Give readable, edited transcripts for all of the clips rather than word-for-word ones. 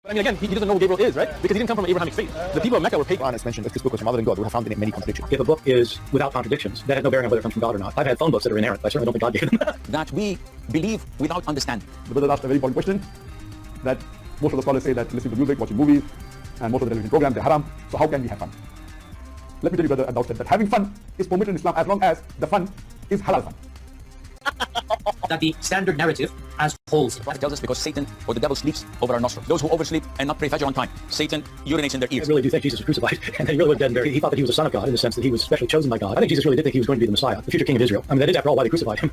I mean, again, he doesn't know who Gabriel is, right? Because he didn't come from Abrahamic faith. The people of Mecca were pagan. Quran has mentioned if this book was from other than God, we would have found in it many contradictions. If a book is without contradictions, that has no bearing on whether it comes from God or not. I've had phone books that are inerrant, but I certainly don't think God gave them. That we believe without understanding. The brother asked a very important question, that most of the scholars say that listening to music, watching movies, and most of the television programs, they're haram. So how can we have fun? Let me tell you, brother, at the outset, that having fun is permitted in Islam as long as the fun is halal fun. That the standard narrative as holes. The Prophet tells us because Satan or the devil sleeps over our nostrils. Those who oversleep and not pray Fajr on time, Satan urinates in their I ears. really do think Jesus was crucified, and he really was dead and buried. He thought that he was the son of God in the sense that he was specially chosen by God. I think Jesus really did think he was going to be the Messiah, the future king of Israel. I mean, that is, after all, why they crucified him.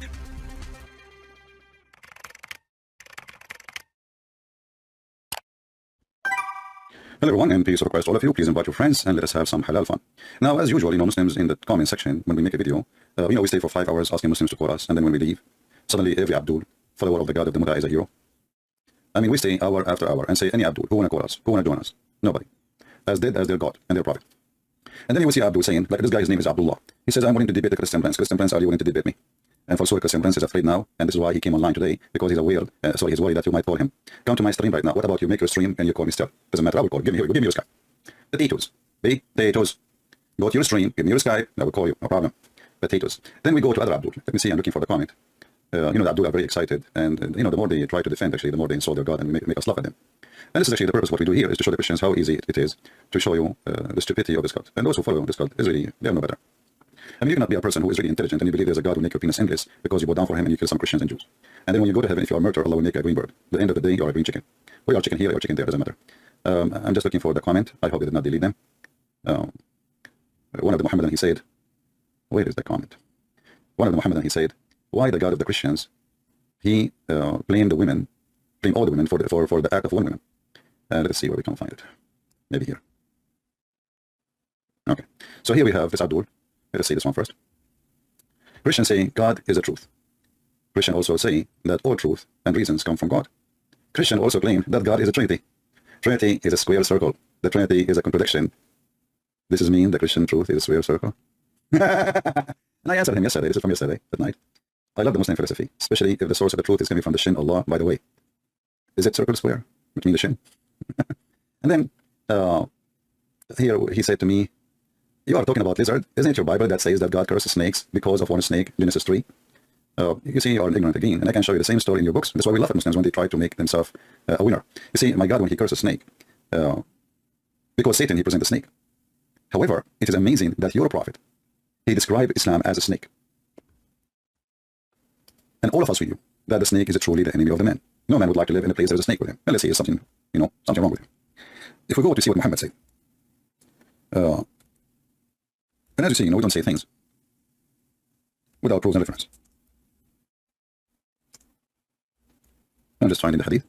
Hello everyone, and peace of Christ all of you. Please invite your friends and let us have some halal fun. Now, as usual, Muslims in the comment section, when we make a video, we stay for 5 hours asking Muslims to quote us, and then when we leave, suddenly every Abdul, follower of the God of the Muda, is a hero. I mean, we stay hour after hour and say, any Abdul, who want to quote us? Who want to join us? Nobody. As dead as their God and their prophet. And then you will see Abdul saying, like, this guy's name is Abdullah. He says, I'm willing to debate the Christian Prince. Christian Prince, are you willing to debate me? And for sure, Christian Prince is afraid now, and this is why he came online today, because he's aware, he's worried that you might call him. Come to my stream right now. What about you make your stream and you call me still? Doesn't matter, I will call you. Give me your Skype. Potatoes. Potatoes. Go to your stream, give me your Skype, I will call you, no problem. Potatoes. Then we go to other Abdul. Let me see, I'm looking for the comment. The Abdul are very excited, and the more they try to defend, actually, the more they insult their God and make us laugh at them. And this is actually the purpose of what we do here, is to show the Christians how easy it is to show you the stupidity of this God. And those who follow this God is really, they are no better. I mean, you cannot be a person who is really intelligent and you believe there's a God who will make your penis endless because you bow down for him and you kill some Christians and Jews. And then when you go to heaven, if you are a murderer, Allah will make you a green bird. At the end of the day, you are a green chicken. Or you are chicken here, or chicken there, doesn't matter. I'm just looking for the comment. I hope they did not delete them. One of the Muhammadan, he said, where is the comment? One of the Muhammadan, he said, why the God of the Christians, he blamed the women, blamed all the women for the act of one woman. Let's see where we can find it. Maybe here. Okay. So here we have this Abdul. Let us see this one first. Christians say God is the truth. Christians also say that all truth and reasons come from God. Christians also claim that God is a Trinity. Trinity is a square circle. The Trinity is a contradiction. This is mean the Christian truth is a square circle. And I answered him yesterday. This is from yesterday at night. I love the Muslim philosophy, especially if the source of the truth is coming from the Shin Allah, by the way. Is it circle square between the Shin? And then here he said to me, you are talking about lizard. Isn't it your Bible that says that God curses snakes because of one snake, Genesis 3? You see, you are ignorant again. And I can show you the same story in your books. That's why we laugh at Muslims when they try to make themselves a winner. You see, my God, when he curses a snake, because Satan, he presents a snake. However, it is amazing that your prophet, he described Islam as a snake. And all of us with you, that the snake is truly the enemy of the man. No man would like to live in a place there is a snake with him. And let's say there's something, something wrong with him. If we go to see what Muhammad said, and as you see, we don't say things without proofs and reference. I'm just finding the hadith.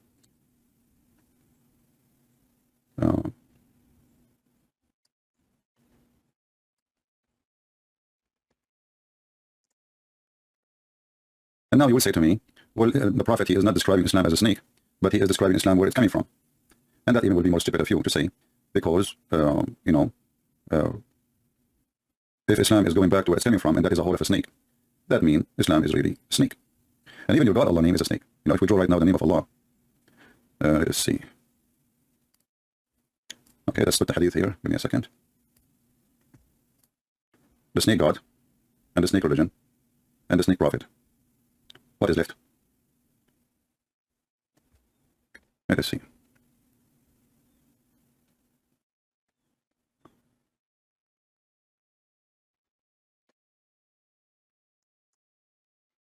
And now you will say to me, well, the Prophet, he is not describing Islam as a snake, but he is describing Islam where it's coming from. And that even will be more stupid of you to say, because, if Islam is going back to where it's coming from, and that is a hole of a snake, that means Islam is really a snake. And even your God, Allah name is a snake. If we draw right now the name of Allah, let's see. Okay, let's put the hadith here. Give me a second. The snake God, and the snake religion, and the snake prophet. What is left? Let us see.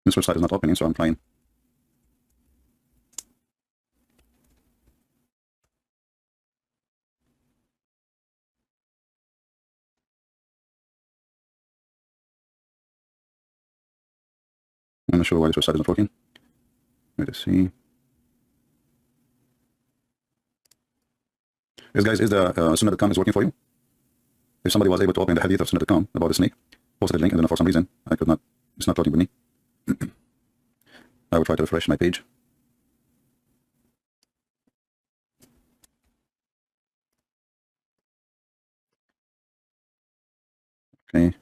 This website is not opening, so I'm trying. I'm not sure why this website is not working. Let us see. Guys, is the Sunnah.com is working for you? If somebody was able to open the hadith of Sunnah.com about the snake, posted the link, and then for some reason I could not. It's not loading with me. I will try to refresh my page. Okay.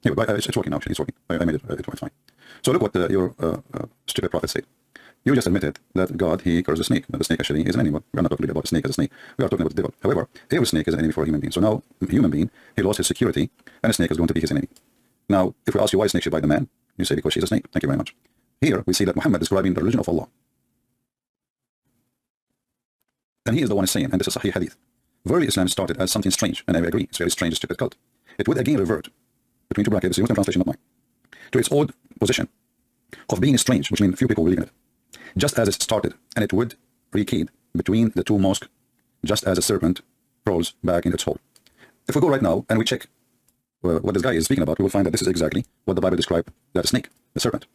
Yeah, it's working now. Actually, it's working. I made it. It's fine. So look what your stupid prophet said. You just admitted that God, he cursed the snake. But the snake actually is an animal. We are not talking about the snake as a snake. We are talking about the devil. However, every snake is an enemy for a human being. So now, a human being, he lost his security, and a snake is going to be his enemy. Now, if we ask you why a snake should bite the man, you say because she's a snake. Thank you very much. Here, we see that Muhammad is describing the religion of Allah. And he is the one saying, and this is Sahih Hadith, verily Islam started as something strange, and I agree, it's very strange, stupid cult. It would again revert, between two brackets, the Muslim translation of mine, to its old position of being strange, which means few people believe in it. Just as it started, and it would recede between the two mosques, just as a serpent crawls back in its hole. If we go right now and we check what this guy is speaking about, we will find that this is exactly what the Bible described that a snake, a serpent.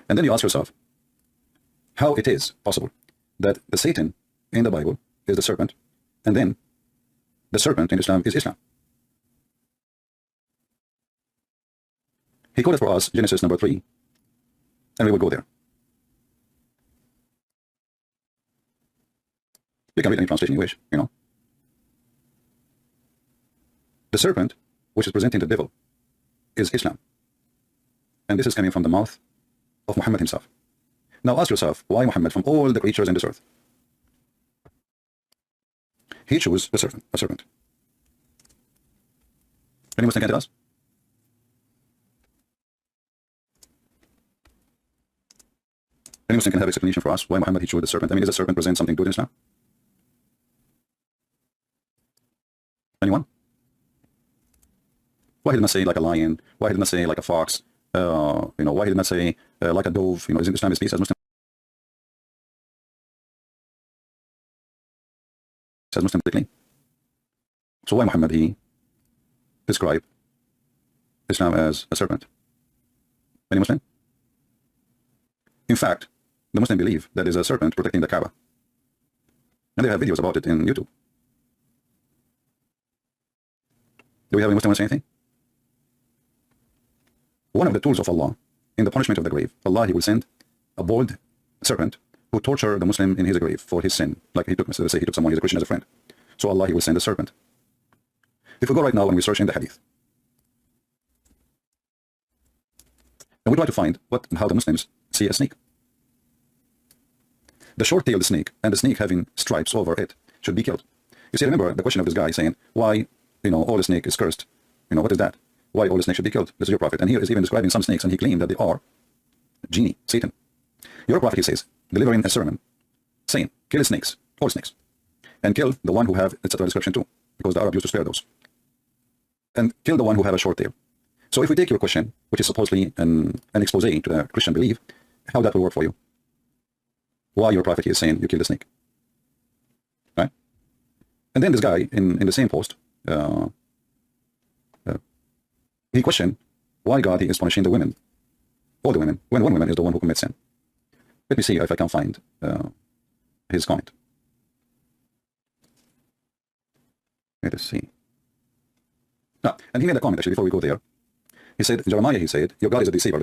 And then you ask yourself, how it is possible that the Satan in the Bible is the serpent, and then the serpent in Islam is Islam. He quoted for us Genesis number 3, and we will go there. You can read any translation you wish, you know. The serpent, which is presenting the devil, is Islam. And this is coming from the mouth of Muhammad himself. Now ask yourself, why Muhammad from all the creatures in this earth? He chose a serpent. Any Muslim can tell us? Any Muslim can have explanation for us why Muhammad he chose the serpent? I mean, does the serpent present something good in Islam? Anyone? Why did not say like a lion? Why did not say like a fox? You know, why did not say like a dove? You know, isn't Islam is peace as Muslim? As Muslim politically. So why Muhammad he described Islam as a serpent? Any Muslim? In fact, the Muslim believe that is a serpent protecting the Kaaba. And they have videos about it in YouTube. Do we have any Muslim want to say anything? One of the tools of Allah in the punishment of the grave, Allah he will send a bold serpent who torture the Muslim in his grave for his sin. Like he took, let's say he took someone who's a Christian as a friend. So Allah he will send a serpent. If we go right now and we search in the hadith, and we try to find how the Muslims see a snake. The short-tailed snake and the snake having stripes over it should be killed. You see, remember the question of this guy saying, why, you know, all the snake is cursed? You know, what is that? Why all the snakes should be killed? This is your prophet. And here is even describing some snakes, and he claimed that they are genie, Satan. Your prophet, he says, delivering a sermon, saying, kill snakes, all snakes, and kill the one who have, etc. description too, because the Arab used to spare those. And kill the one who have a short tail. So if we take your question, which is supposedly an expose to the Christian belief, how that will work for you? Why your prophet is saying you kill the snake, right? And then this guy in the same post, he questioned why God he is punishing the women, all the women, when one woman is the one who commits sin. Let me see if I can find his comment. Let us see. And he made a comment actually before we go there. He said, Jeremiah, he said, your God is a deceiver,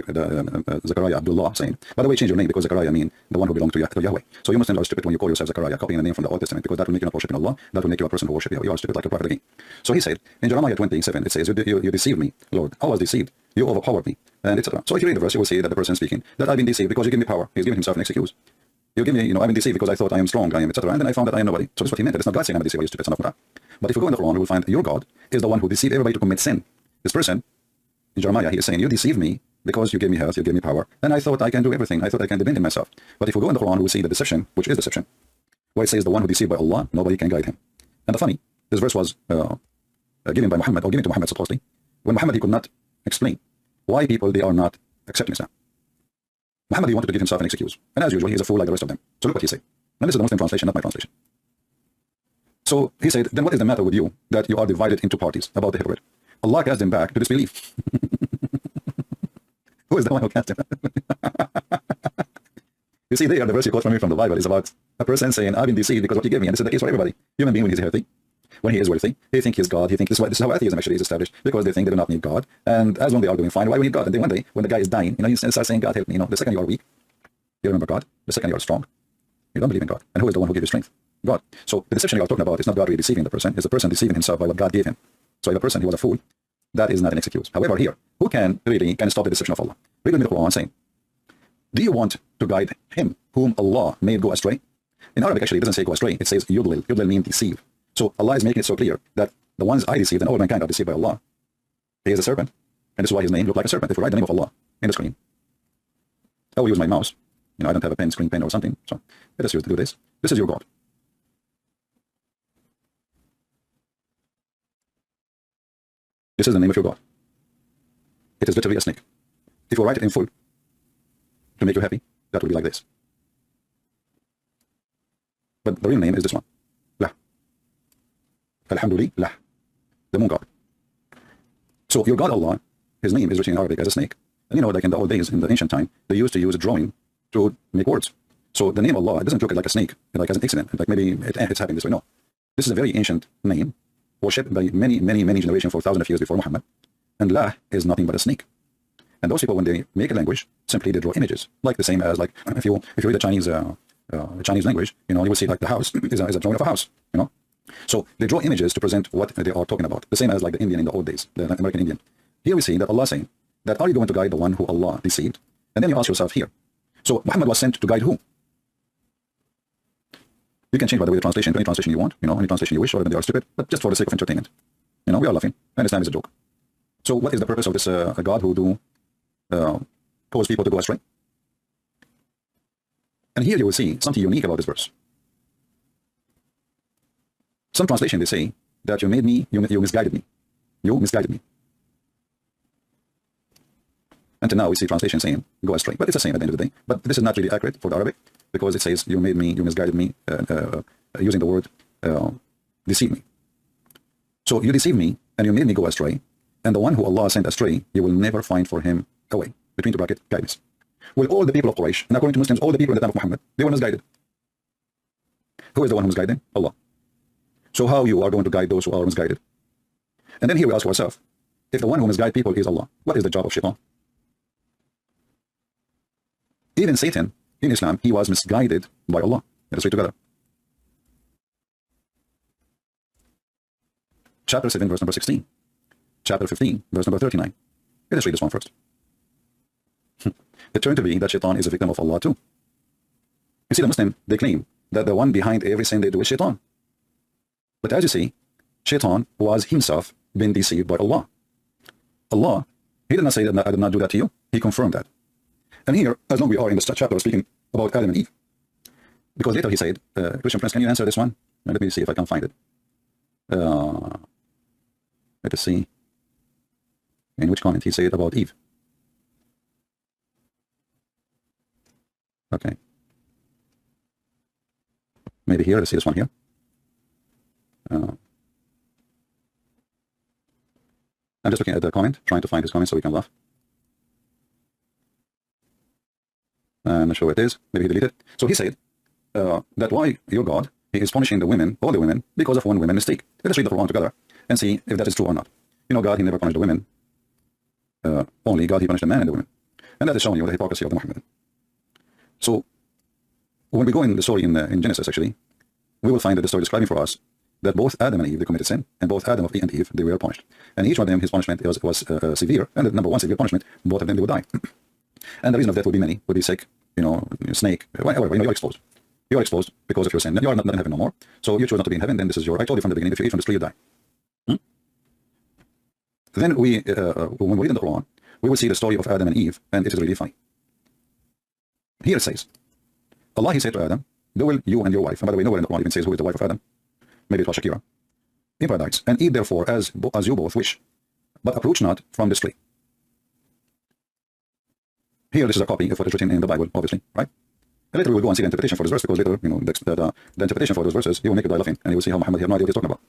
Zechariah Abdullah, saying, by the way, change your name because Zechariah means the one who belongs to Yahweh. So you Muslims are stupid when you call yourself Zechariah, copying the name from the Old Testament, because that will make you not worshiping Allah, that will make you a person who worships Yahweh. You are stupid like a prophet again. So he said, in Jeremiah 27, it says, you deceived me, Lord. I was deceived. You overpowered me, and etc. So if you read the verse, you will see that the person speaking, that I've been deceived because you give me power. He's giving himself an excuse. You give me, you know, I've been deceived because I thought I am strong, I am, etc. And then I found that I am nobody. So this is what he meant. It's not God saying I'm a deceiver, you stupid son of God. But if you go in the Quran, you will find your God is the one who deceived everybody to commit sin. This person, in Jeremiah, he is saying, you deceived me because you gave me health, you gave me power, and I thought I can do everything. I thought I can depend on myself. But if we go in the Quran, we will see the deception, which is deception. Where it says the one who deceived by Allah, nobody can guide him. And the funny, this verse was given by Muhammad, or given to Muhammad supposedly, when Muhammad he could not explain why people they are not accepting Islam. Muhammad he wanted to give himself an excuse. And as usual, he is a fool like the rest of them. So look what he said. And this is the Muslim translation, not my translation. So he said, then what is the matter with you that you are divided into parties about the hypocrite? Allah cast them back to disbelief. Who is the one who cast him? You see there, the verse you quote from me from the Bible is about a person saying, I've been deceived because what you gave me. And this is the case for everybody. Human being when he's healthy, when he is wealthy, they think he's God. He thinks this is how atheism actually is established, because they think they do not need God. And as long as they are doing fine, why we need God? And then one day, when the guy is dying, you know, you start saying, God help me. You know, the second you are weak, you remember God. The second you are strong, you don't believe in God. And who is the one who gives you strength? God. So the deception you are talking about is not God really deceiving the person. It's the person deceiving himself by what God gave him. So if the person he was a fool, that is not an excuse. However, here, who can stop the deception of Allah? Read with me the Quran saying, Do you want to guide him whom Allah made go astray? In Arabic, actually, it doesn't say go astray. It says yudlil. Yudlil means deceive. So Allah is making it so clear that the ones I deceived and all mankind are deceived by Allah. He is a serpent. And this is why his name looked like a serpent. If we write the name of Allah in the screen, I will use my mouse. I don't have a pen, screen pen or something. So let us use to do this. This is your God. This is the name of your God. It is literally a snake. If you write it in full to make you happy, that will be like this. But the real name is this one. Lah. Alhamdulillah. The moon God. So your God Allah, his name is written in Arabic as a snake. And like in the old days, in the ancient time, they used to use a drawing to make words. So the name Allah, it doesn't look like a snake, like as an accident, like maybe it's happening this way. No. This is a very ancient name, worshipped by many generations for thousands of years before Muhammad. And La is nothing but a snake. And those people, when they make a language, simply they draw images, like the same as if you read the Chinese language, you will see like the house is a drawing of a house, So they draw images to present what they are talking about. The same as like the Indian in the old days, the American Indian. Here we see that Allah saying that are you going to guide the one who Allah deceived? And then you ask yourself here. So Muhammad was sent to guide who? You can change, by the way, the translation to any translation you want, any translation you wish, or even they are stupid, but just for the sake of entertainment. We are laughing, and Islam is a joke. So what is the purpose of this God who do cause people to go astray? And here you will see something unique about this verse. Some translation they say that you made me, you misguided me. You misguided me. Until now we see translation saying go astray, but it's the same at the end of the day. But this is not really accurate for the Arabic, because it says you made me, you misguided me, using the word deceive me. So you deceive me and you made me go astray, and the one who Allah sent astray, you will never find for him a way, between the bracket, guidance. Well, all the people of Quraysh, and according to Muslims, all the people in the time of Muhammad, they were misguided. Who is the one who is guiding? Allah. So how you are going to guide those who are misguided? And then here we ask ourselves, if the one who misguides people is Allah, what is the job of shaitan? Even Satan in Islam, he was misguided by Allah. Let us read together. Chapter 7, verse number 16. Chapter 15, verse number 39. Let us read this one first. It turned to be that shaitan is a victim of Allah too. You see, the Muslim, they claim that the one behind every sin they do is shaitan. But as you see, shaitan was himself being deceived by Allah. Allah, he did not say that I did not do that to you. He confirmed that. And here, as long as we are in this chapter speaking about Adam and Eve, because later he said, Christian Prince, can you answer this one? Let me see if I can find it. Let us see in which comment he said about Eve. Okay. Maybe here, let's see this one here. I'm just looking at the comment, trying to find his comment so we can laugh. I'm not sure where it is. Maybe he deleted it. So he said that why your God, he is punishing the women, all the women, because of one woman mistake. Let us read the Quran together and see if that is true or not. God, he never punished the women. Only God, he punished the man and the women. And that is showing you the hypocrisy of the Muhammad. So when we go in the story in Genesis, actually, we will find that the story describing for us that both Adam and Eve, they committed sin, and both Adam and Eve, they were punished. And each one of them, his punishment was severe, and the number one severe punishment, both of them, they would die. And the reason of that would be many, would be sick, snake, whatever, you're exposed. You're exposed because of your sin. You are not in heaven no more. So you choose not to be in heaven, then this is your, I told you from the beginning, if you eat from this tree, you die. Then when we read in the Quran, we will see the story of Adam and Eve, and it is really funny. Here it says, Allah, he said to Adam, go will you and your wife, and by the way, nowhere in the Quran even says who is the wife of Adam. Maybe it was Shakira. In paradise, and eat therefore as you both wish, but approach not from this tree. Here, this is a copy of what is written in the Bible, obviously, right? And later we will go and see the interpretation for this verse, because later, the interpretation for those verses, you will make a die laughing, and you will see how Muhammad had no idea what he's talking about.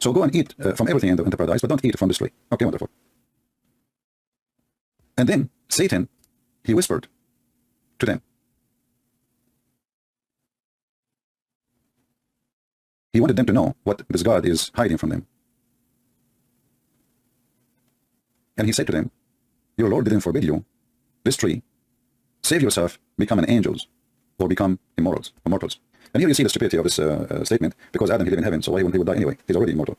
So go and eat from everything in the paradise, but don't eat from this tree. Okay, wonderful. And then Satan, he whispered to them. He wanted them to know what this God is hiding from them. And he said to them, your Lord didn't forbid you this tree. Save yourself, become an angels, or become immortals. And here you see the stupidity of this statement, because Adam, he lived in heaven, so why wouldn't he would die anyway? He's already immortal.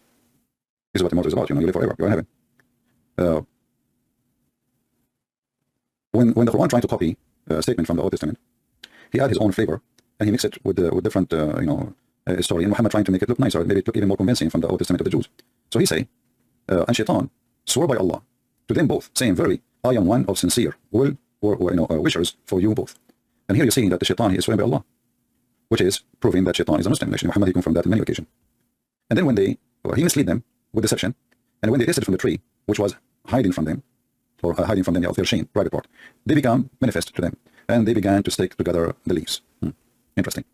This is what immortal is about, you live forever, you're in heaven. When the Quran trying to copy statement from the Old Testament, he had his own flavor, and he mixed it with different, story. And Muhammad trying to make it look nicer, maybe it look even more convincing from the Old Testament of the Jews. So he say, and Shaitan swore by Allah to them both, saying, "Verily, I am one of sincere wishers for you both." And here you're seeing that the Shaitan, he is swearing by Allah, which is proving that Shaitan is a Muslim. Actually, Muhammad, he confirmed that on many occasions. And then when he misled them with deception, and when they tasted from the tree, which was hiding from them, or hiding from them of their shame, private part, they become manifest to them, and they began to stick together the leaves. Interesting.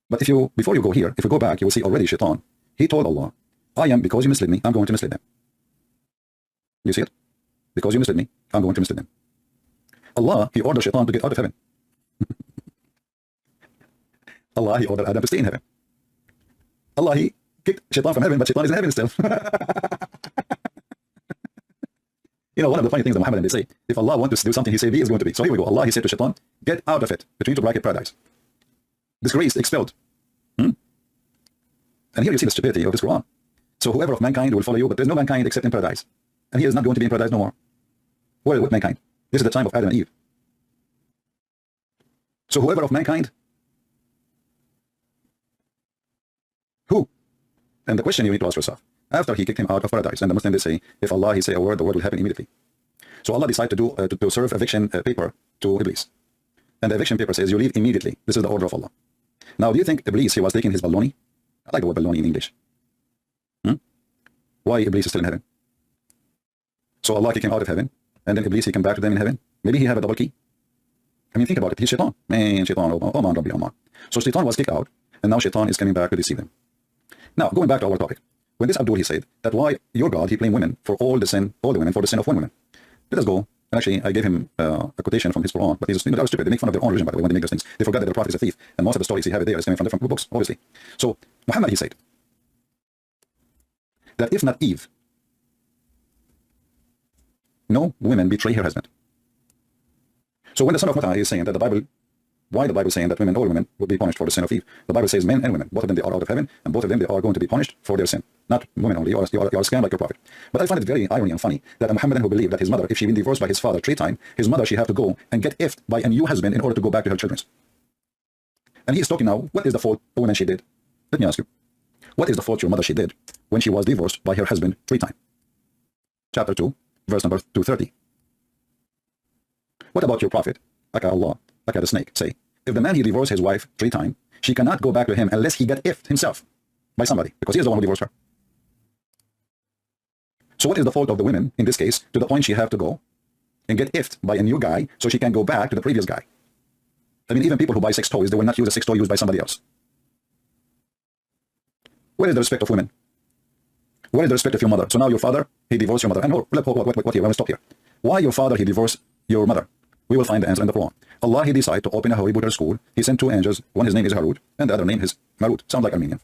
But before you go here, if you go back, you will see already Shaitan, he told Allah, because you misled me, I'm going to mislead them. You see it? Because you misled me, I'm going to mislead them. Allah, he ordered Shaitan to get out of heaven. Allah, he ordered Adam to stay in heaven. Allah, he kicked Shaitan from heaven, but Shaitan is in heaven still. One of the funny things that Muhammad, they say, if Allah wants to do something, he said he is going to be. So here we go. Allah, he said to Shaitan, get out of it, between two bracket paradise. Disgraced, expelled. And here you see the stupidity of this Quran. So whoever of mankind will follow you, but there's no mankind except in paradise. And he is not going to be in paradise no more. Well, what mankind? This is the time of Adam and Eve. So whoever of mankind, who? And the question you need to ask yourself, after he kicked him out of paradise, and the Muslims, they say, if Allah, he say a word, the word will happen immediately. So Allah decided to serve eviction paper to Iblis. And the eviction paper says, you leave immediately. This is the order of Allah. Now, do you think Iblis, he was taking his baloney? I like the word baloney in English. Why Iblis is still in heaven? So Allah kicked him out of heaven, and then Iblis, he came back to them in heaven. Maybe he have a double key. I mean, think about it. He's Shaitan. Man, Shaitan, Oman, Rabbi Oman. So Shaitan was kicked out, and now Shaitan is coming back to deceive them. Now, going back to our topic. When this Abdul, he said that why your God, he blamed women for all the women for the sin of one woman. Let us go. And actually, I gave him a quotation from his Quran, but they are stupid. They make fun of their own religion, by the way, when they make those things. They forgot that the prophet is a thief, and most of the stories he have there is coming from different books, obviously. So Muhammad, he said that if not Eve, no women betray her husband. So when the son of Mata is saying that the Bible, why the Bible is saying that all women would be punished for the sin of Eve? The Bible says men and women, both of them, they are out of heaven, and both of them, they are going to be punished for their sin. Not women only. You are scammed like your prophet. But I find it very irony and funny that a Muhammadan who believed that his mother, if she been divorced by his father 3 times, his mother, she have to go and get effed by a new husband in order to go back to her children. And he is talking now, what is the fault the woman she did? Let me ask you, what is the fault your mother she did when she was divorced by her husband 3 times? Chapter 2, verse number 230. What about your prophet, like Allah, like the snake, say, if the man he divorced his wife 3 times, she cannot go back to him unless he got effed himself by somebody, because he is the one who divorced her. So what is the fault of the women in this case to the point she have to go and get effed by a new guy so she can go back to the previous guy? I mean, even people who buy sex toys, they will not use a sex toy used by somebody else. Where is the respect of women? Where is the respect of your mother? So now your father, he divorced your mother. And what here? I will stop here. Why your father, he divorced your mother? We will find the answer in the Quran. Allah, he decided to open a Holy Buddha school. He sent 2 angels. One, his name is Harut, and the other name is Marut. Sounds like Armenian.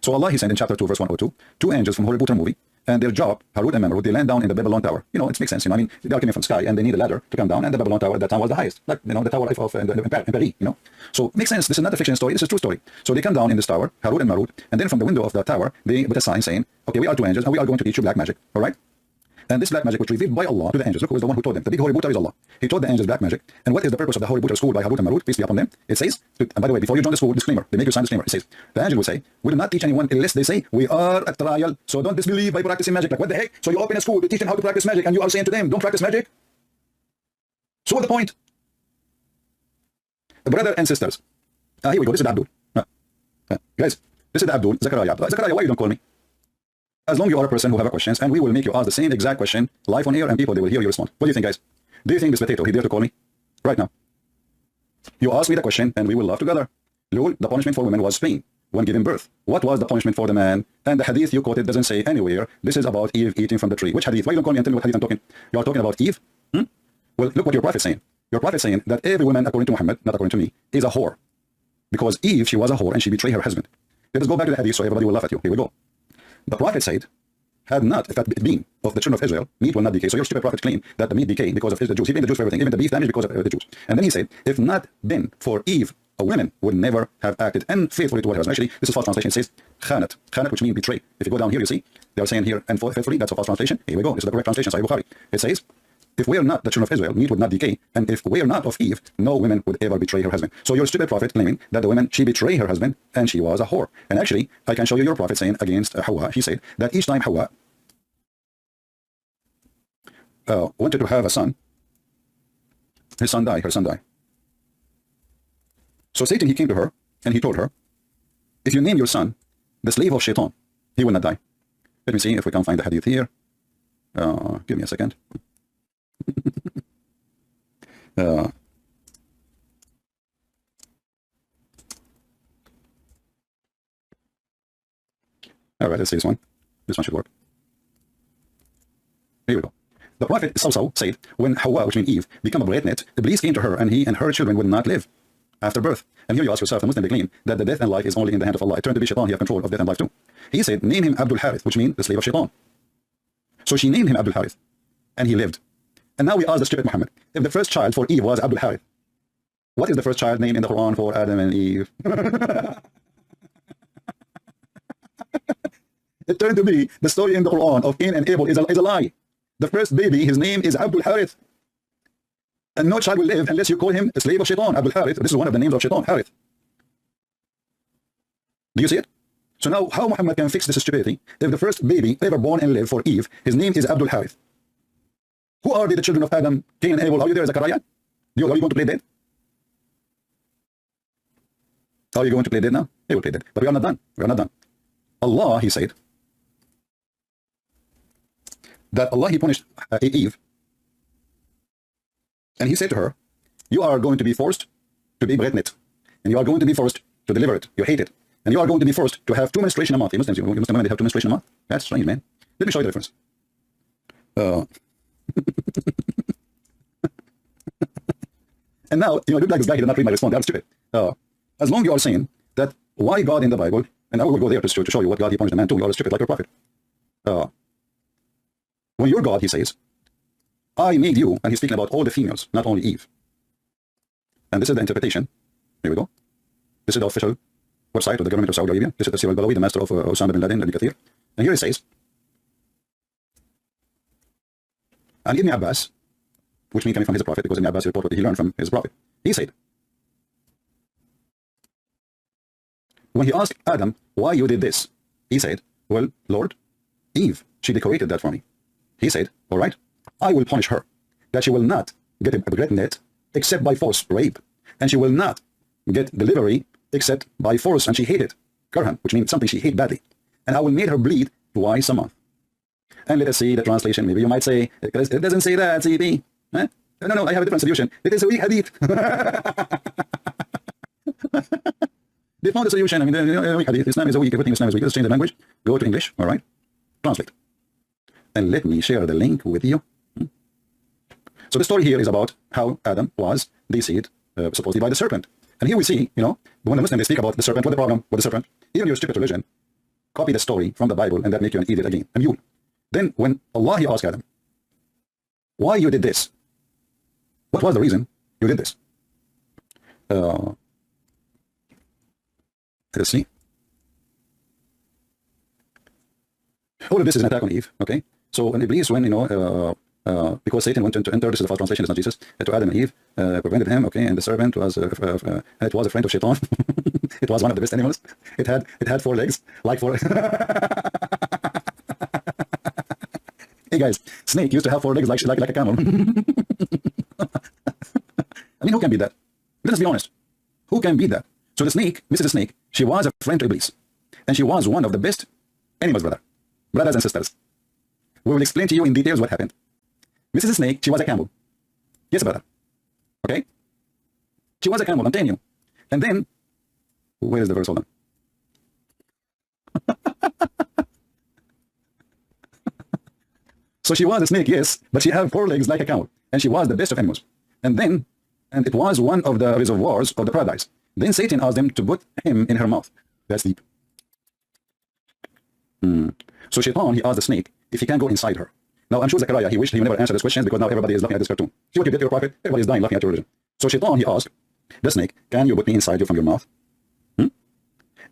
So Allah, he sent in chapter 2, verse 102, 2 angels from Holy Buddha movie, and their job, Harut and Marut, they land down in the Babylon Tower. It makes sense. I mean, they are coming from the sky, and they need a ladder to come down, and the Babylon Tower at that time was the highest. Like, the tower of Paris, So it makes sense. This is not a fiction story. This is a true story. So they come down in this tower, Harut and Marut, and then from the window of the tower, they put a sign saying, okay, we are 2 angels, and we are going to teach you black magic. All right? And this black magic was revealed by Allah to the angels. Look who is the one who told them. The big Holy Buddha is Allah. He taught the angels black magic. And what is the purpose of the Holy Buddha school by Harut and Marut? Peace be upon them. It says, and by the way, before you join the school, disclaimer. They make you sign disclaimer. It says, the angel will say, we do not teach anyone unless they say, we are at trial. So don't disbelieve by practicing magic. Like, what the heck? So you open a school to teach them how to practice magic, and you are saying to them, don't practice magic? So what's the point? Brothers and sisters. Here we go. This is the Abdul. Guys, this is the Abdul. Zakaria. Zakaria, why you don't call me? As long as you are a person who have questions, and we will make you ask the same exact question live on air, and people, they will hear you respond. What do you think, guys? Do you think this potato, he dare to call me? Right now. You ask me the question, and we will laugh together. Lul, the punishment for women was pain when giving birth. What was the punishment for the man? And the hadith you quoted doesn't say anywhere. This is about Eve eating from the tree. Which hadith? Why you don't call me and tell me what hadith I'm talking? You are talking about Eve? Well, look what your prophet is saying. Your prophet is saying that every woman, according to Muhammad, not according to me, is a whore. Because Eve, she was a whore, and she betrayed her husband. Let us go back to the hadith so everybody will laugh at you. Here we go. The prophet said, had not, if that been of the children of Israel, meat will not decay. So your stupid prophet claimed that the meat decayed because of the Jews. He blamed the Jews for everything, even the beef damaged because of the Jews. And then he said, if not been for Eve, a woman would never have acted unfaithfully toward her husband. Actually, this is false translation. It says, khanat. Khanat, which means betray. If you go down here, you see, they are saying here, unfaithfully, that's a false translation. Here we go. This is the correct translation, Sahih Bukhari. It says, If we are not the children of Israel, meat would not decay. And if we are not of Eve, no woman would ever betray her husband. So your stupid prophet claiming that the woman, she betrayed her husband and she was a whore. And actually, I can show you your prophet saying against Hawa. He said that each time Hawa wanted to have a son, his son died, her son died. So Satan, he came to her and he told her, if you name your son the slave of Shaitan, he will not die. Let me see if we can find the hadith here. Give me a second. All right, let's see this one. This one should work. Here we go. The prophet also said, when Hawa, which means Eve, became pregnant, Iblis came to her, and he and her children would not live after birth. And here you ask yourself, the Muslim, they claim that the death and life is only in the hand of Allah. It turned to be Shaitan, he has control of death and life too. He said, name him Abdul Harith, which means the slave of Shaitan. So she named him Abdul Harith, and he lived. And now we ask the stupid Muhammad, if the first child for Eve was Abdul Harith, what is the first child name in the Quran for Adam and Eve? It turned to be the story in the Quran of Cain and Abel is a lie. The first baby, his name is Abdul Harith. And no child will live unless you call him a slave of Shaitan, Abdul Harith. This is one of the names of Shaitan, Harith. Do you see it? So now how Muhammad can fix this stupidity if the first baby ever born and lived for Eve, his name is Abdul Harith? Who are the children of Adam, Cain and Abel? Are you there, Zachariah? Are you going to play dead? Are you going to play dead now? He will play dead. But we are not done. We are not done. Allah, he said, that Allah, he punished Eve. And he said to her, you are going to be forced to be pregnant. And you are going to be forced to deliver it. You hate it. And you are going to be forced to have 2 menstruation a month. You Muslims, you Muslim women, they have 2 menstruation a month. That's strange, man. Let me show you the difference. And now, you know, look like this guy, he did not read my response. That's stupid. As long as you are saying that why God in the Bible, and I will go there to show you what God he punished the man too. You are stupid like your prophet. When your God, he says, I made you, and he's speaking about all the females, not only Eve. And this is the interpretation. Here we go. This is the official website of the government of Saudi Arabia. This is the Sir al-Balawi, the master of Osama bin Laden, Ibn Kathir. And here it says, and Ibn Abbas, which means coming from his prophet, because Ibn Abbas reported what he learned from his prophet. He said, when he asked Adam, why you did this? He said, well, Lord, Eve, she decorated that for me. He said, all right, I will punish her, that she will not get pregnant except by force, rape, and she will not get delivery except by force, and she hated karhan, which means something she hated badly. And I will make her bleed twice a month. And let us see the translation. Maybe you might say, it doesn't say that, CB. Huh? No, I have a different solution. It is a weak hadith. They found a solution. I mean, the weak hadith. Islam is a weak. Everything Islam is weak. Let's change the language. Go to English. All right. Translate. And let me share the link with you. So the story here is about how Adam was deceived, supposedly by the serpent. And here we see, you know, when the Muslims they speak about the serpent, what the problem with the serpent? Even your stupid religion, copy the story from the Bible, and that make you an idiot again, a mule. Then when Allah, he asked Adam, why you did this? What was the reason you did this? Let's see. All of this is an attack on Eve, okay? So when Iblis, when, you know, because Satan wanted to enter, this is the first translation, it's not Jesus, to Adam and Eve, prevented him, okay, and the serpent was, it was a friend of Shaitan. It was one of the best animals. It had 4 legs, like 4. Hey guys, snake used to have 4 legs like a camel. I mean, who can beat that? Let us be honest. Who can beat that? So the snake, Mrs. Snake, she was a friend to Iblis. And she was one of the best animals, brothers and sisters. We will explain to you in details what happened. Mrs. Snake, she was a camel. Yes, brother. Okay? She was a camel, I'm telling you. And then, where is the verse? Hold on. So she was a snake, yes, but she had 4 legs like a camel. And she was the best of animals. And then, and it was one of the reservoirs of the paradise. Then Satan asked them to put him in her mouth. That's deep. So Shaitan, he asked the snake if he can go inside her. Now, I'm sure Zachariah, he wished he would never answer this question because now everybody is laughing at this cartoon. See what you get to your prophet? Everybody is dying laughing at your religion. So Shaitan, he asked the snake, can you put me inside you from your mouth?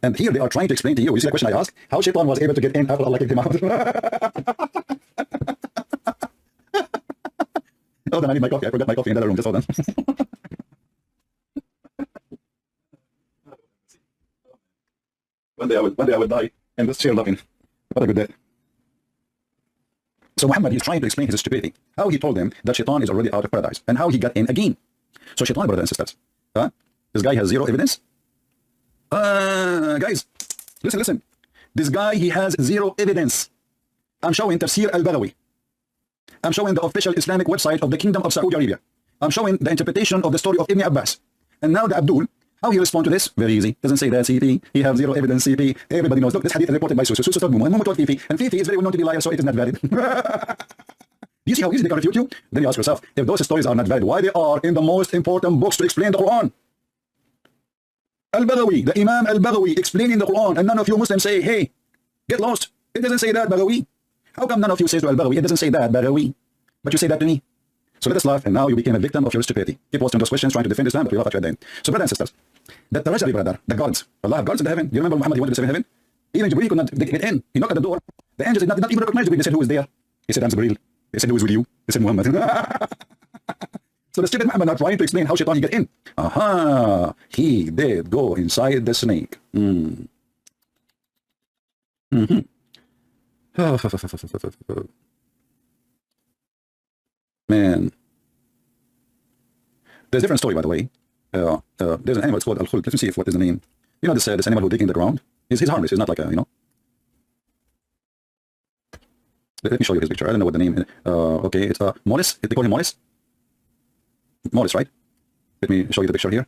And here they are trying to explain to you. You see the question I asked? How Shaitan was able to get in after Allah kicked him out. Hold on, I need my coffee. I forgot my coffee in the other room. Just hold on. One day I will die and this chair laughing. What a good day. So Muhammad is trying to explain his stupidity. How he told them that Shaitan is already out of paradise and how he got in again. So Shaitan, brothers and sisters, this guy has zero evidence. Guys, listen. This guy, he has zero evidence. I'm showing Tafsir al-Baghawi. I'm showing the official Islamic website of the Kingdom of Saudi Arabia. I'm showing the interpretation of the story of Ibn Abbas. And now the Abdul, how he respond to this? Very easy. Doesn't say that CP. He have zero evidence CP. Everybody knows. Look, this hadith is reported by Susu. Susu told Muhammad told Fifi. And Fifi is very well known to be a liar, so it is not valid. Do you see how easy they can refute you? Then you ask yourself, if those stories are not valid, why they are in the most important books to explain the Quran? Al-Baghawi, the Imam Al-Baghawi explaining the Quran, and none of you Muslims say, hey, get lost. It doesn't say that, Baghawi. How come none of you say to Al-Baghawi, it doesn't say that, Baghawi? But you say that to me. So let us laugh, and now you became a victim of your stupidity. Keep asking those questions, trying to defend Islam, but we laugh at you at the end. So brothers and sisters, the Tarajari, brother, the gods, Allah have gods in the heaven. You remember Muhammad, he wanted to serve in heaven? Even Jibreel could not get in. He knocked at the door. The angels did not even recognize Jibreel. They said, who is there? He said, I'm Jibreel. They said, who is with you? They said, Muhammad. So the stupid Muhammad are trying to explain how Shaitan he get in. Aha, he did go inside the snake. Man. There's a different story, by the way. There's an animal, it's called Al-Khuld. Let me see if what is the name. You know this animal who dig in the ground? He's harmless. He's not like a, you know. Let me show you his picture. I don't know what the name is. Okay, it's Mollis. They call him Mollis. Mollis, right? Let me show you the picture here.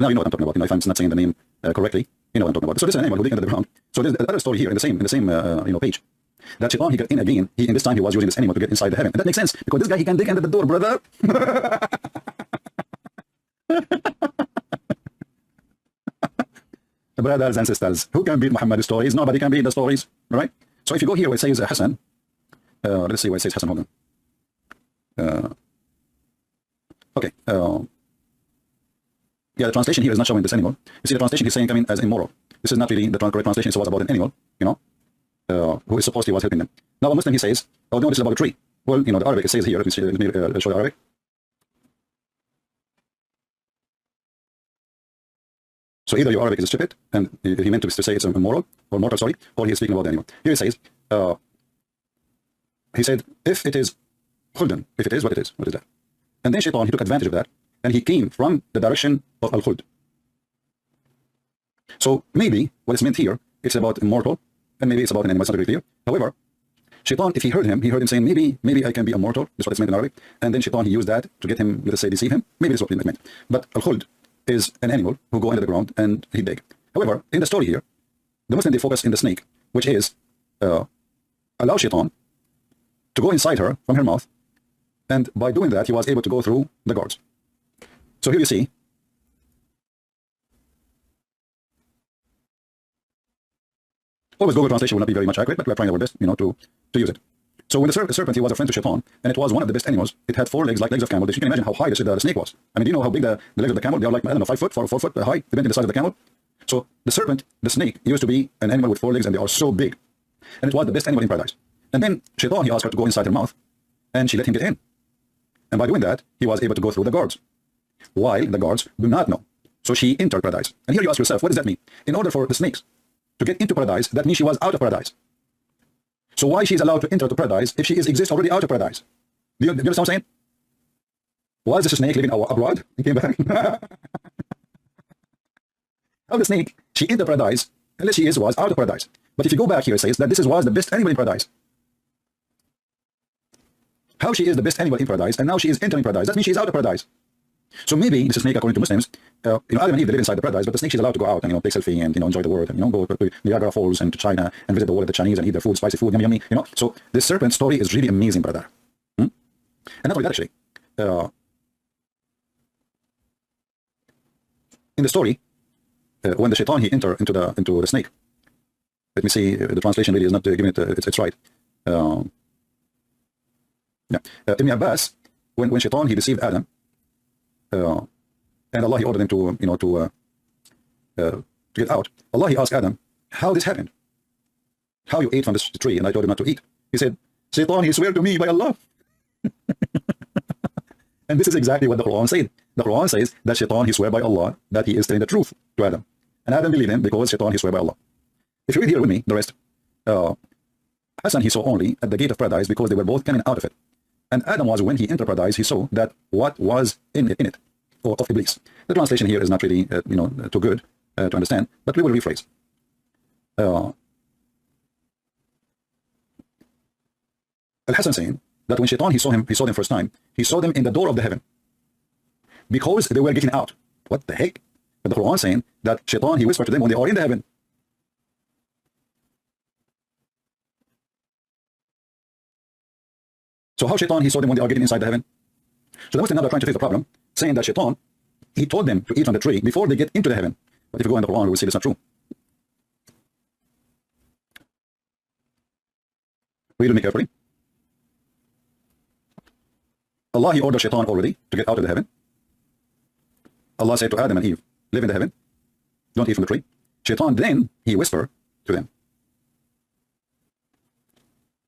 Now you know what I'm talking about. You know, if I'm not saying the name correctly, you know what I'm talking about. So this is an animal who dig under the ground. So there's another story here in the same you know, page. That Shaitan, he got in again. In this time he was using this animal to get inside the heaven. And that makes sense because this guy, he can dig under the door, brother. Brothers and sisters, who can beat Muhammad's stories? Nobody can beat the stories, all right? So if you go here where it says Hassan, let's see where it says Hassan, hold on. Okay, yeah, the translation here is not showing this animal. You see, the translation is saying coming as immoral. This is not really the correct translation. So it was about an animal, you know, who is supposedly was helping them. Now a Muslim, he says, oh no, this is about a tree. Well, you know, the Arabic, it says here, let me show the Arabic. So either your Arabic is stupid, and he meant to say it's immoral, or mortal, sorry, or he's speaking about the animal. Here he says, he said, if it is khuldan, if it is, what is that? And then Shaitan, he took advantage of that, and he came from the direction of Al-Khuld. So maybe what is meant here, it's about immortal, and maybe it's about an animal, it's not very clear. However, Shaitan, if he heard him saying, maybe I can be immortal, that's what it's meant in Arabic, and then Shaitan, he used that to get him, let us say, deceive him. Maybe that's what it meant. But Al-Khuld is an animal who go under the ground and he dig. However, in the story here, the Muslim, they focus in the snake, which is allow Shaitan to go inside her from her mouth, and by doing that, he was able to go through the guards. So here you see, always Google translation will not be very much accurate, but we're trying our best, you know, to use it. So when the serpent, he was a friend to Shaitan, and it was one of the best animals. It had 4 legs, like legs of camel. You can imagine how high the snake was. I mean, do you know how big the legs of the camel? They are like, I don't know, 5 foot, 4 foot high, depending on the size of the camel. So the serpent, the snake, used to be an animal with 4 legs, and they are so big. And it was the best animal in paradise. And then Shaitan, he asked her to go inside her mouth, and she let him get in. And by doing that, he was able to go through the guards, while the guards do not know. So she entered paradise. And here you ask yourself, what does that mean? In order for the snakes to get into paradise, that means she was out of paradise. So why she's allowed to enter to paradise if she exists already out of paradise? Do you understand what I'm saying? Was this snake living abroad and came back? How the snake, she entered paradise, unless she was out of paradise. But if you go back here, it says that this was the best animal in paradise. How she is the best animal in paradise, and now she is entering paradise, that means she's out of paradise. So maybe this snake, according to Muslims, you know, Adam and Eve, they live inside the paradise, but the snake, she's allowed to go out and, you know, take selfie and, you know, enjoy the world and, you know, go to Niagara Falls and to China and visit the world of the Chinese and eat their food, spicy food, yummy, yummy, you know. So this serpent story is really amazing, brother. And not only that, actually. In the story, when the Shaitan, he entered into the snake, let me see, the translation really is not giving it it's right. Ibn Abbas, when Shaitan, he deceived Adam, and Allah, he ordered him to, you know, to get out. Allah, he asked Adam, how this happened? How you ate from this tree and I told him not to eat? He said, Shaitan, he swear to me by Allah. And this is exactly what the Quran said. The Quran says that Shaitan, he swear by Allah that he is telling the truth to Adam. And Adam believed him because Shaitan, he swear by Allah. If you read here with me, the rest, Hassan, he saw only at the gate of paradise because they were both coming out of it. And Adam was, when he entered paradise, he saw that what was in it, or of Iblis. The translation here is not really, too good to understand, but we will rephrase. Al-Hassan saying that when Shaitan, he saw them first time, he saw them in the door of the heaven because they were getting out. What the heck? But the Quran saying that Shaitan, he whispered to them when they are in the heaven. So how Shaitan, he saw them when they are getting inside the heaven? So the Muslims now are trying to fix the problem, saying that Shaitan, he told them to eat from the tree before they get into the heaven. But if you go in the Quran, we will see that's not true. Read with me carefully. Allah, he ordered Shaitan already to get out of the heaven. Allah said to Adam and Eve, live in the heaven, don't eat from the tree. Shaitan then, he whispered to them.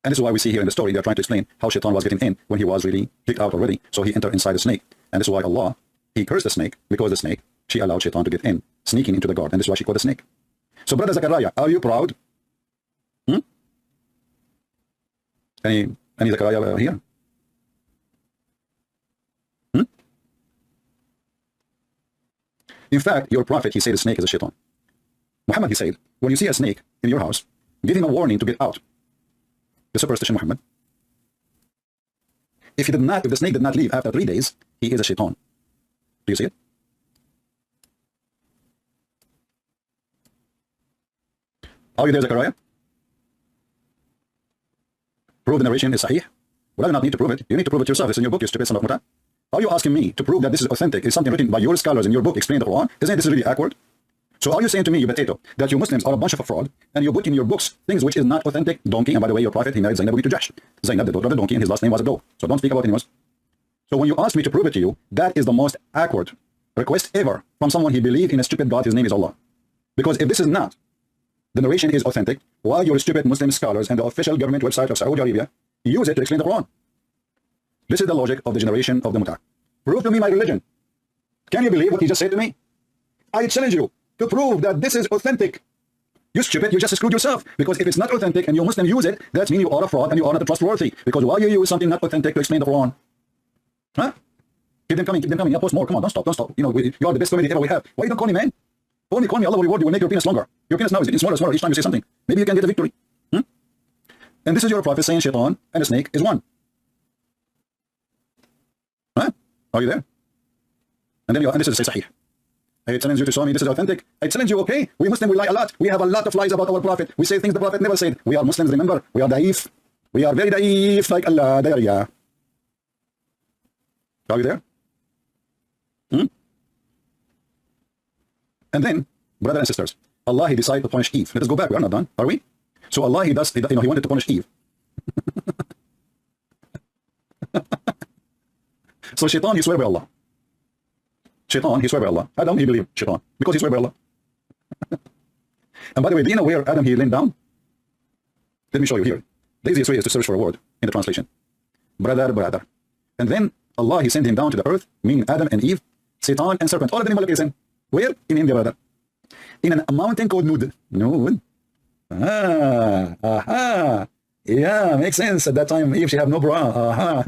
And this is why we see here in the story, they are trying to explain how Shaitan was getting in when he was really kicked out already. So he entered inside the snake. And this is why Allah, he cursed the snake, because the snake, she allowed Shaitan to get in, sneaking into the garden. And this is why she called the snake. So brother Zachariah, are you proud? Any Zachariah here? In fact, your prophet, he said a snake is a shaitan. Muhammad, he said, when you see a snake in your house, give him a warning to get out. The superstition Muhammad. If the snake did not leave after 3 days, he is a shaitan. Do you see it? Are you there, Zachariah? Prove the narration is sahih? Well, I do not need to prove it. You need to prove it yourself. It's in your book, you stupid son of Muta. Are you asking me to prove that this is authentic? Is something written by your scholars in your book explaining the Quran? Isn't this really awkward? So are you saying to me, you potato, that you Muslims are a bunch of fraud, and you put in your books things which is not authentic? Donkey, and by the way, your prophet, he married Zainab to Jahsh. Zainab, the daughter of the donkey, and his last name was a dog. So don't speak about animals. So when you ask me to prove it to you, that is the most awkward request ever from someone he believed in a stupid God, his name is Allah. Because if this is not, the narration is authentic, while your stupid Muslim scholars and the official government website of Saudi Arabia use it to explain the Quran. This is the logic of the generation of the Muta. Prove to me my religion. Can you believe what he just said to me? I challenge you to prove that this is authentic. You stupid, you just screwed yourself. Because if it's not authentic and you Muslim use it, that means you are a fraud and you are not trustworthy. Because why you use something not authentic to explain the Quran? Huh? Keep them coming, keep them coming. Yeah, post more. Come on, don't stop, don't stop. You know, you are the best comedy ever we have. Why you don't call me, man? Only call me, Allah will reward you, will make your penis longer. Your penis now is getting smaller each time you say something. Maybe you can get a victory. And this is your prophet saying Shaitan and a snake is one. Huh? Are you there? And then and this is Sahih. I challenge you to show me this is authentic. I challenge you, okay? We Muslims, we lie a lot. We have a lot of lies about our prophet. We say things the prophet never said. We are Muslims, remember? We are daif. We are very daif, like Allah. There you are. Are you there? And then, brothers and sisters, Allah, he decided to punish Eve. Let us go back. We are not done, are we? So Allah, he wanted to punish Eve. So Shaitan, he swear by Allah. Shaitan, he swear by Allah. Adam, he believed Shaitan because he swear by Allah. And by the way, do you know where Adam, he leaned down? Let me show you here. The easiest way is to search for a word in the translation. Brother. And then Allah, he sent him down to the earth, meaning Adam and Eve, Satan and serpent. All of them in Malakism. Where? In India, brother. In a mountain called Nud. Nud. Yeah, makes sense. At that time, Eve, she have no bra.